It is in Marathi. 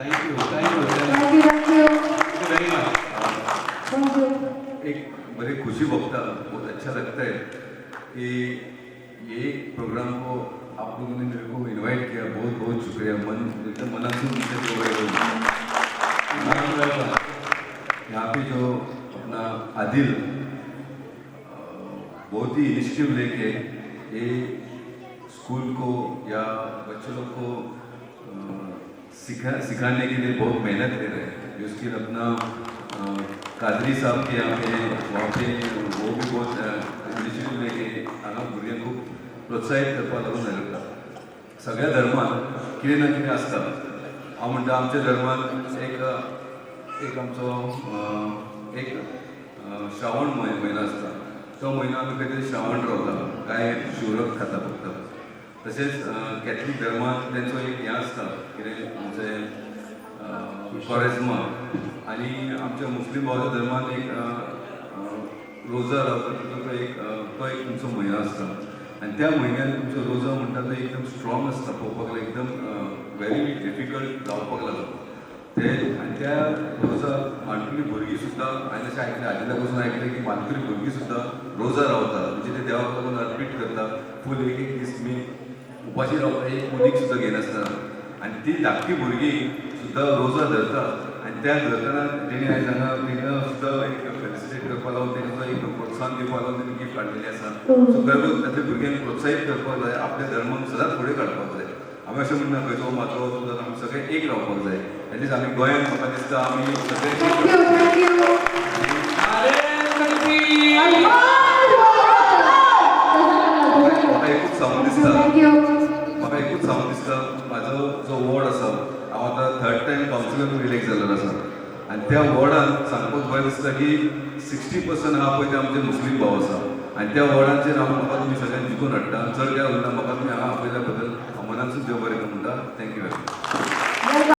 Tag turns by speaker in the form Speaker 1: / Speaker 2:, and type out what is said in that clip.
Speaker 1: Thank you very much. एक बड़ी खुशी भोगता, बहुत अच्छा लगता है कि ये प्रोग्राम को आप लोगों ने मेरे को इनवाइट किया। बहुत बहुत शुक्रिया। एकदम मना से यहाँ पे जो अपना आदिल बहुत ही इनिशिएटिव लेके ये स्कूल को या बच्चों लोग को सिखाने के लिए बहुत मेहनत कर रहे हैं। जिसकी अपना कादरी साहब के यहाँ पे वहाँ पे वो भी बहुत इनिशिएटिव लेके हांगा भुरग्यांक खूब प्रोत्साहित करपाक लागून लागता। सगळ्या धर्मांत कितें ना कितें आसता। हांव म्हणटा आमच्या धर्मांत एक आमचो एक श्रावण म्हयनो आसता। तो म्हयनो आमी खंय तरी श्रावण रावता, काय शिवराक खाता फक्त। तशेंच कॅथलीक धर्मांत तेंचो एक हें आसता कितें आमचें क्वारेस्मा। आनी आमच्या मुस्लीम भावाच्या धर्मांत एक रोजा रावता, तो एक तुमचो म्हयनो आसता। आनी त्या म्हयन्यान तुमचो रोजा म्हणटा तो एकदम स्ट्रॉंग आसता पळोवपाक लागून, एकदम व्हेरी डिफिकल्ट जावपाक लागून ते। आनी त्या रोजा मानकुली भुरगीं सुद्दां हांवें अशें आयकलें, आजिला पासून आयकलें की मानकुली भुरगीं सुद्दां रोजा रावता, म्हणजे ते देवाक लागून अर्पीत करता। फूल एक दीस तुमी उपाशी रावता, एक उदीक सुद्दां घेनासतना। आनी ती धाकटी भुरगीं सुद्दां रोजा धरता। आनी त्या धरतना तेणी हांवें सांगा तेंकां सुद्दां एक फेलिसिटेट करपा लागून तेंकां एक प्रोत्साहन दिवपा लागून तेणी गिफ्ट हाडलेली आसा। सो गरज तातल्या भुरग्यांक प्रोत्साहीत करपाक जाय, आपल्या धर्माक सदांच फुडें काडपाक जाय। हांवें अशें म्हणना खंयचो म्हाजो सुद्दां आमी सगळे एक रावपाक जाय। एटलीस्ट आमी गोंयांत म्हाका दिसता आमी सगळे म्हाका एकूच सांगूंक दिसता म्हाजो जो वॉर्ड आसा, हांव आतां 3rd टायम कावन्सिलर इलेक्ट जाल्लो आसा। आनी त्या वॉर्डान सांगपाक बरें दिसता की 60% आहा पळय ते आमचे मुस्लीम भाव आसा। आनी त्या वॉर्डांचेर म्हाका तुमी सगळ्यांक जिखून हाडटा। चड काय उरना, म्हाका तुमी हांगा आपयल्या बद्दल हांव मनानसून देव बरें म्हणटा। Thank you very much.